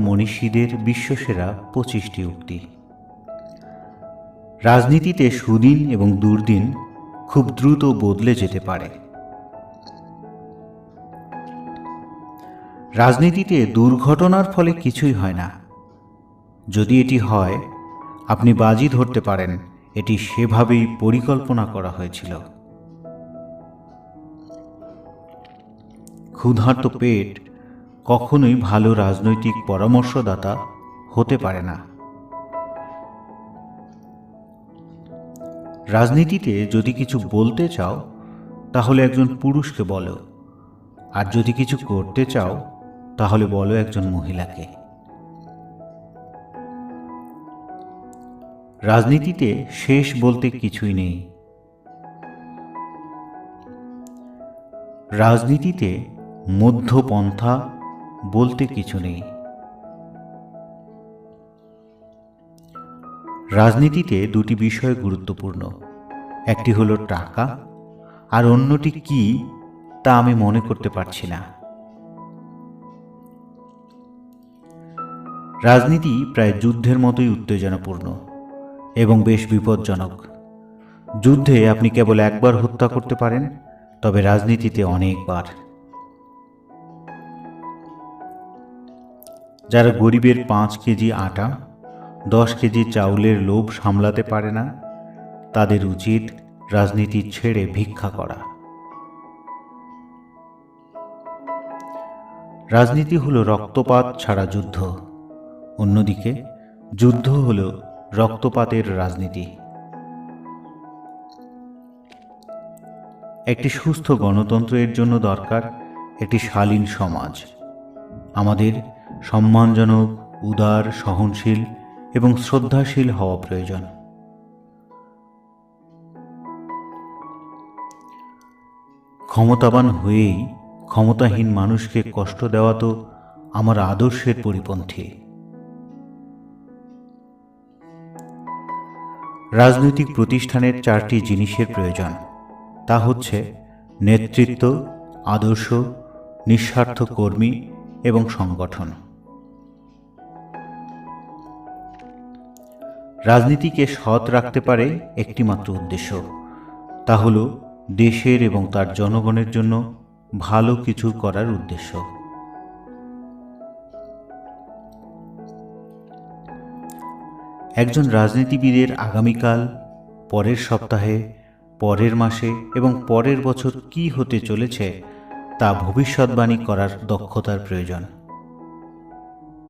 মনীষীদের বিশ্বসেরা 25টি উক্তি। রাজনীতিতে সুদিন এবং দুর্দিন খুব দ্রুত বদলে যেতে পারে। রাজনীতিতে দুর্ঘটনার ফলে কিছুই হয় না। যদি এটি হয়, আপনি বাজি ধরতে পারেন এটি সেভাবেই পরিকল্পনা করা হয়েছিল। ক্ষুধার্ত পেট কখনোই ভালো রাজনৈতিক পরামর্শদাতা হতে পারে না। রাজনীতিতে যদি কিছু বলতে চাও তাহলে একজন পুরুষকে বলো, আর যদি কিছু করতে চাও তাহলে বলো একজন মহিলাকে। রাজনীতিতে শেষ বলতে কিছুই নেই। রাজনীতিতে মধ্যপন্থা বলতে কিছু নেই। রাজনীতিতে দুটি বিষয় গুরুত্বপূর্ণ, একটি হলো টাকা আর অন্যটি কি তা আমি মনে করতে পারছি না। রাজনীতি প্রায় যুদ্ধের মতোই উত্তেজনাপূর্ণ এবং বেশ বিপজ্জনক। যুদ্ধে আপনি কেবল একবার হত্যা করতে পারেন, তবে রাজনীতিতে অনেকবার। যারা গরিবের 5 কেজি আটা 10 কেজি চাউলের লোভ সামলাতে পারে না, তাদের উচিত রাজনীতি ছেড়ে ভিক্ষা করা। রাজনীতি হলো রক্তপাত ছাড়া যুদ্ধ, অন্যদিকে যুদ্ধ হলো রক্তপাতের রাজনীতি। একটি সুস্থ গণতন্ত্রের জন্য দরকার একটি শালীন সমাজ। আমাদের সম্মানজনক, উদার, সহনশীল এবং শ্রদ্ধাশীল হওয়া প্রয়োজন। ক্ষমতাবান হয়েই ক্ষমতাহীন মানুষকে কষ্ট দেওয়া তো আমার আদর্শের পরিপন্থী। রাজনৈতিক প্রতিষ্ঠানের 4টি জিনিসের প্রয়োজন, তা হচ্ছে নেতৃত্ব, আদর্শ, নিঃস্বার্থ কর্মী এবং সংগঠন। রাজনীতিকে সৎ রাখতে পারে একটিমাত্র উদ্দেশ্য, তা হল দেশের এবং তার জনগণের জন্য ভালো কিছু করার উদ্দেশ্য। একজন রাজনীতিবিদের আগামীকাল, পরের সপ্তাহে, পরের মাসে এবং পরের বছর কি হতে চলেছে তা ভবিষ্যৎবাণী করার দক্ষতার প্রয়োজন।